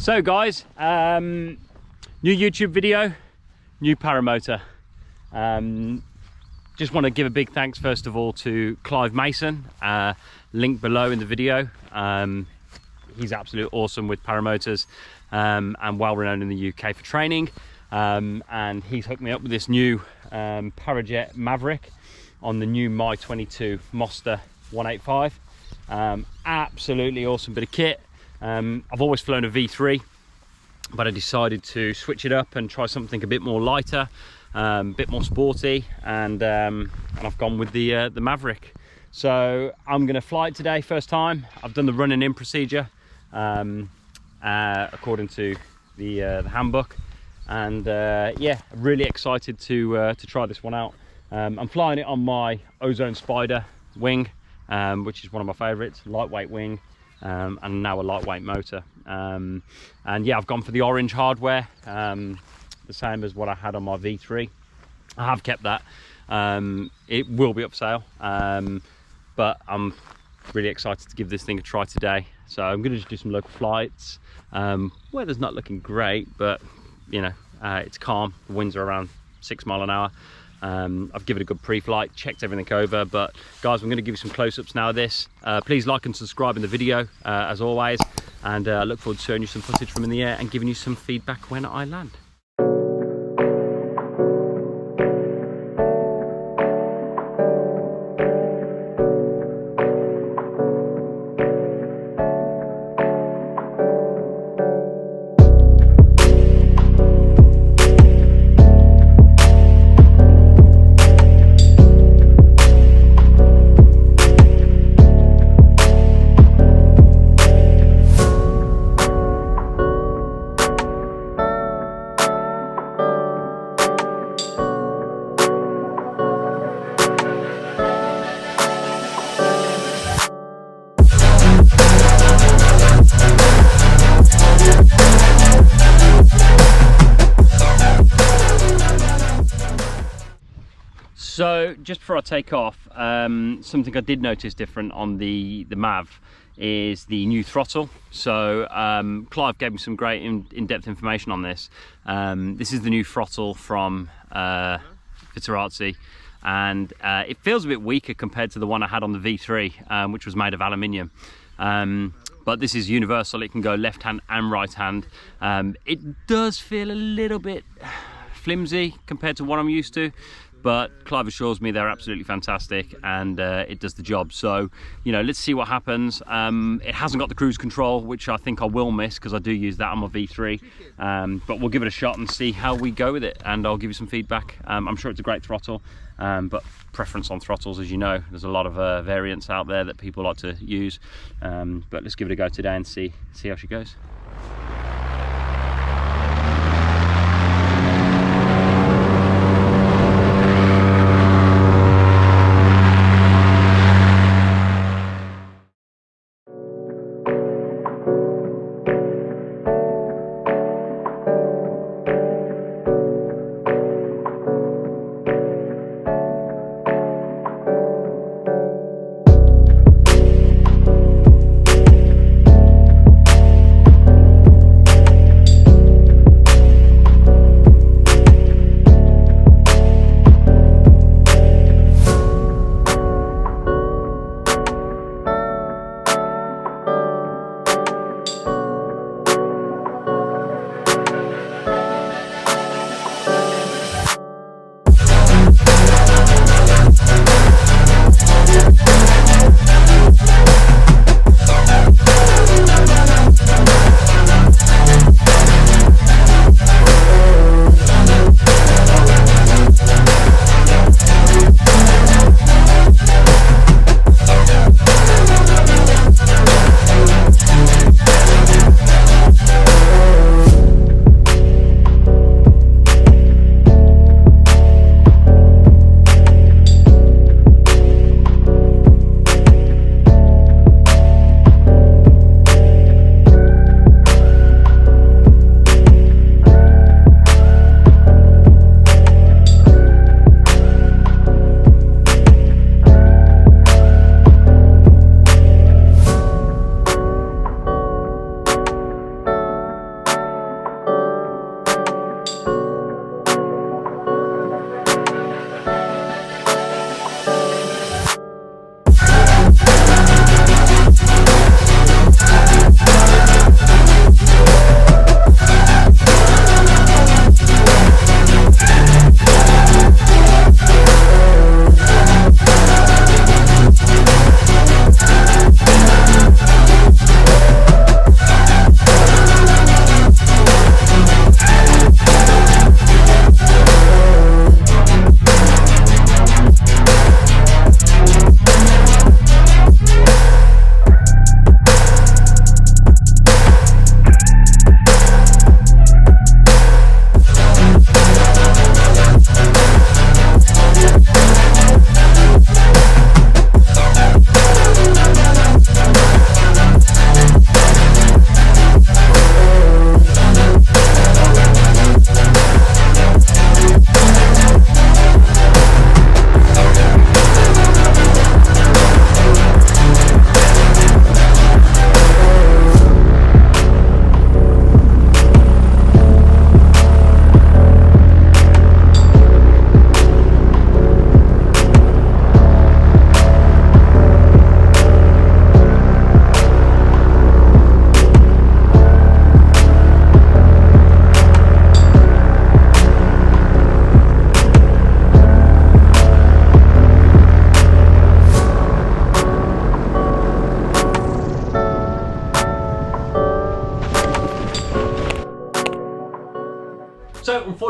So guys, new YouTube video, new paramotor. Just want to give a big thanks first of all to Clive Mason, link below in the video. He's absolutely awesome with paramotors and well renowned in the UK for training. And he's hooked me up with this new Parajet Maverick on the new My 22 Mosta 185. Absolutely awesome bit of kit. I've always flown a V3, but I decided to switch it up and try something a bit more lighter, a bit more sporty, and I've gone with the Maverick. So I'm going to fly it today, first time. I've done the running in procedure according to the handbook, and yeah, really excited to try this one out. I'm flying it on my Ozone Spider wing, which is one of my favorites, lightweight wing, and now a lightweight motor. And yeah, I've gone for the orange hardware, the same as what I had on my V3. I have kept that. It will be up for sale, but I'm really excited to give this thing a try today. So I'm going to just do some local flights. Weather's not looking great, but you know, it's calm. The winds are around 6 miles an hour. I've given it a good pre-flight, checked everything over. But guys, I'm going to give you some close-ups now of this. Please like and subscribe in the video, as always, and I look forward to showing you some footage from in the air and giving you some feedback when I land. So just before I take off, something I did notice different on the Mav is the new throttle. So Clive gave me some great in-depth information on this. This is the new throttle from Parajet, and it feels a bit weaker compared to the one I had on the V3, which was made of aluminium. But this is universal, it can go left hand and right hand. It does feel a little bit flimsy compared to what I'm used to, but Clive assures me they're absolutely fantastic, and it does the job. So, you know, let's see what happens. It hasn't got the cruise control, which I think I will miss because I do use that on my V3. But we'll give it a shot and see how we go with it, and I'll give you some feedback. I'm sure it's a great throttle, but preference on throttles, as you know, there's a lot of variants out there that people like to use. But let's give it a go today and see how she goes.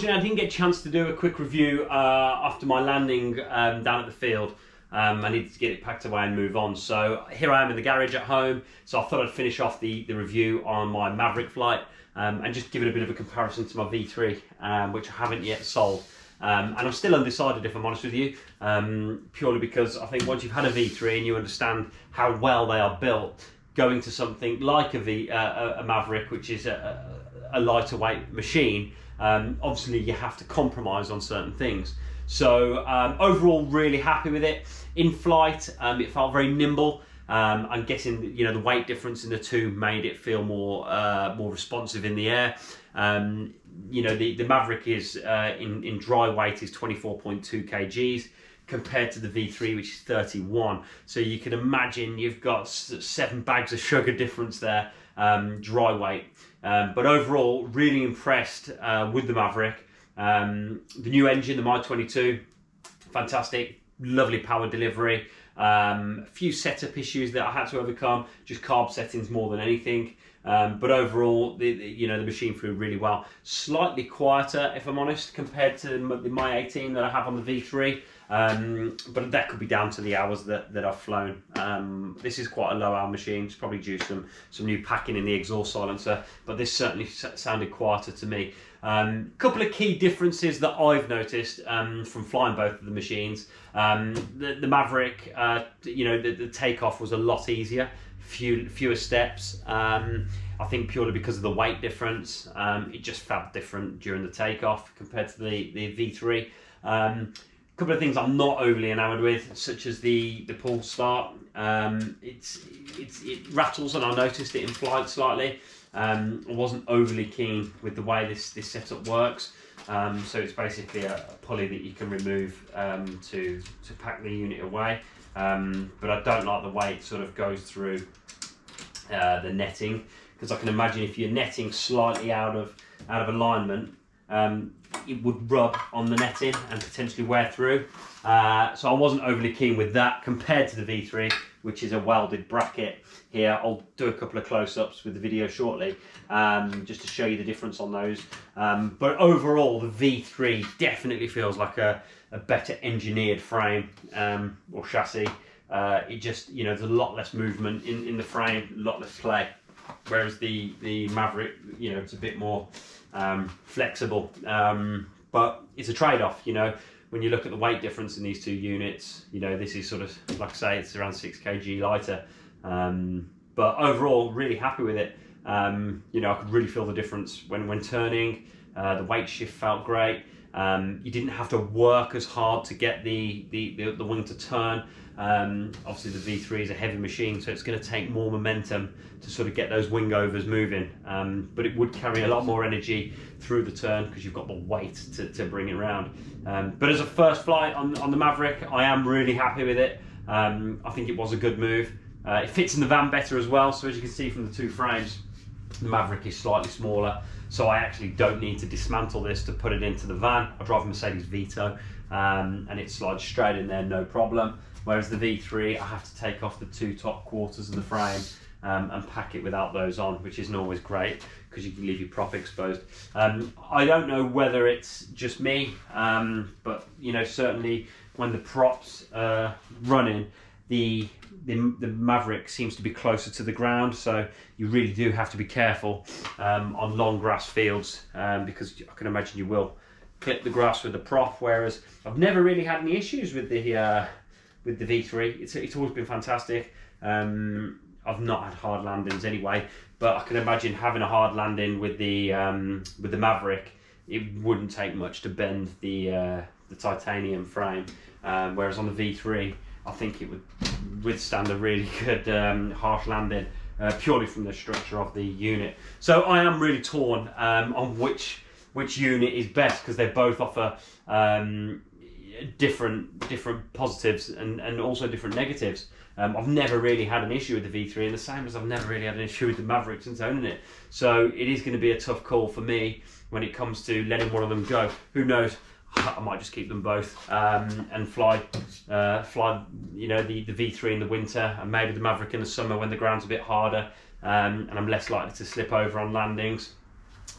unfortunately, I didn't get a chance to do a quick review after my landing down at the field. I needed to get it packed away and move on. So here I am in the garage at home. So I thought I'd finish off the review on my Maverick flight and just give it a bit of a comparison to my V3, which I haven't yet sold. And I'm still undecided, if I'm honest with you, purely because I think once you've had a V3 and you understand how well they are built, going to something like a Maverick, which is a lighter weight machine, obviously you have to compromise on certain things. So overall, really happy with it. In flight, it felt very nimble. I'm guessing, you know, the weight difference in the two made it feel more responsive in the air. You know, the Maverick is in dry weight is 24.2 kgs compared to the V3, which is 31. So you can imagine you've got 7 bags of sugar difference there, dry weight. But overall, really impressed with the Maverick. The new engine, the Mi-22, fantastic, lovely power delivery. A few setup issues that I had to overcome, just carb settings more than anything. But overall, you know, the machine flew really well. Slightly quieter, if I'm honest, compared to the Mi-18 that I have on the V3. But that could be down to the hours that I've flown. This is quite a low hour machine. It's probably due some new packing in the exhaust silencer, but this certainly sounded quieter to me. Couple of key differences that I've noticed from flying both of the machines. The Maverick, you know, the takeoff was a lot easier, fewer steps. I think purely because of the weight difference, it just felt different during the takeoff compared to the V3. Couple of things I'm not overly enamoured with, such as the pull start. It rattles, and I noticed it in flight slightly. I wasn't overly keen with the way this setup works. So it's basically a pulley that you can remove to pack the unit away. But I don't like the way it sort of goes through the netting, because I can imagine if you're netting slightly out of alignment, it would rub on the netting and potentially wear through. So I wasn't overly keen with that compared to the V3, which is a welded bracket here. I'll do a couple of close-ups with the video shortly, just to show you the difference on those. But overall, the V3 definitely feels like a better engineered frame or chassis. It just, you know, there's a lot less movement in the frame, a lot less play. Whereas the Maverick, you know, it's a bit more flexible, but it's a trade-off. You know, when you look at the weight difference in these two units, you know, this is sort of, like I say, it's around 6 kg lighter, but overall really happy with it. You know, I could really feel the difference when turning. The weight shift felt great. You didn't have to work as hard to get the wing to turn. Obviously the V3 is a heavy machine, so it's going to take more momentum to sort of get those wing overs moving, but it would carry a lot more energy through the turn because you've got the weight to bring it around. But as a first flight on the Maverick, I am really happy with it. I think it was a good move. It fits in the van better as well, so as you can see from the two frames, the Maverick is slightly smaller, so I actually don't need to dismantle this to put it into the van. I drive a Mercedes Vito, and it slides straight in there, no problem. Whereas the V3, I have to take off the 2 top quarters of the frame and pack it without those on, which isn't always great because you can leave your prop exposed. I don't know whether it's just me, but you know, certainly when the props running, the Maverick seems to be closer to the ground, so you really do have to be careful on long grass fields, because I can imagine you will clip the grass with the prop, whereas I've never really had any issues with the V3. It's always been fantastic. I've not had hard landings anyway, but I can imagine having a hard landing with the Maverick, it wouldn't take much to bend the titanium frame, whereas on the V3 I think it would withstand a really good harsh landing, purely from the structure of the unit. So I am really torn on which unit is best, because they both offer different positives and also different negatives. I've never really had an issue with the V3, and the same as I've never really had an issue with the Maverick since owning it. So it is going to be a tough call for me when it comes to letting one of them go. Who knows? I might just keep them both and fly you know, the V3 in the winter and maybe the Maverick in the summer when the ground's a bit harder, and I'm less likely to slip over on landings.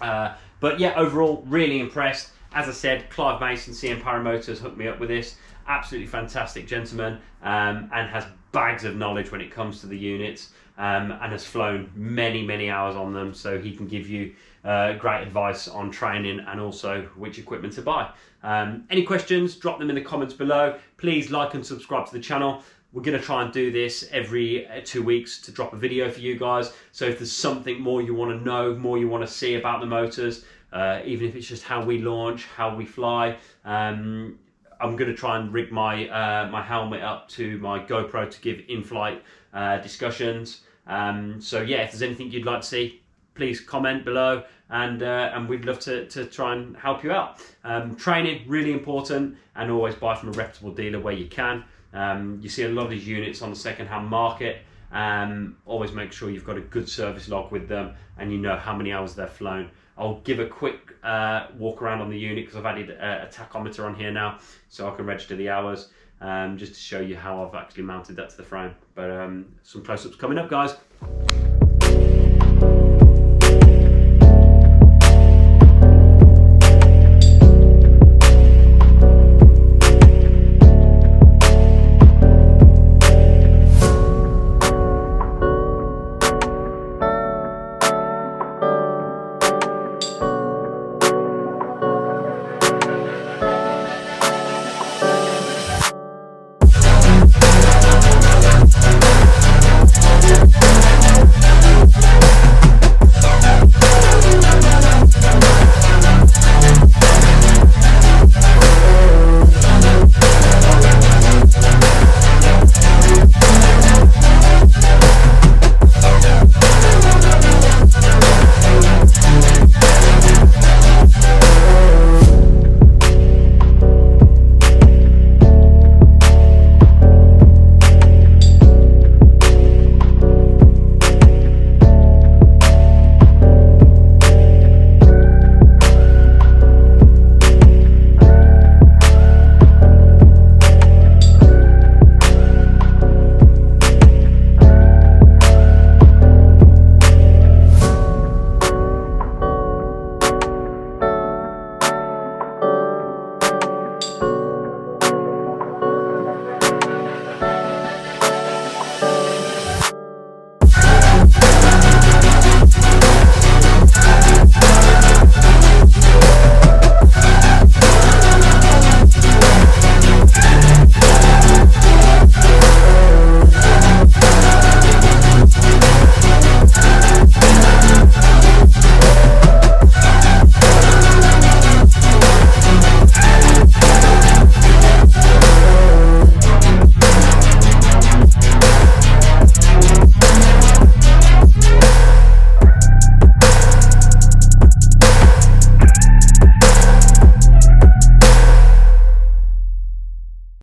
But yeah, overall really impressed. As I said, Clive Mason, CM Paramotors, hooked me up with this. Absolutely fantastic gentleman, and has bags of knowledge when it comes to the units, and has flown many hours on them, so he can give you great advice on training and also which equipment to buy. Any questions, drop them in the comments below. Please like and subscribe to the channel. We're going to try and do this every 2 weeks to drop a video for you guys. So if there's something more you want to know, more you want to see about the motors, even if it's just how we launch, how we fly, I'm going to try and rig my my helmet up to my GoPro to give in-flight discussions. So yeah, if there's anything you'd like to see, please comment below, and we'd love to try and help you out. Training, really important, and always buy from a reputable dealer where you can. You see a lot of these units on the second-hand market. Always make sure you've got a good service log with them and you know how many hours they've flown. I'll give a quick walk around on the unit because I've added a tachometer on here now, so I can register the hours, just to show you how I've actually mounted that to the frame. But some close-ups coming up, guys.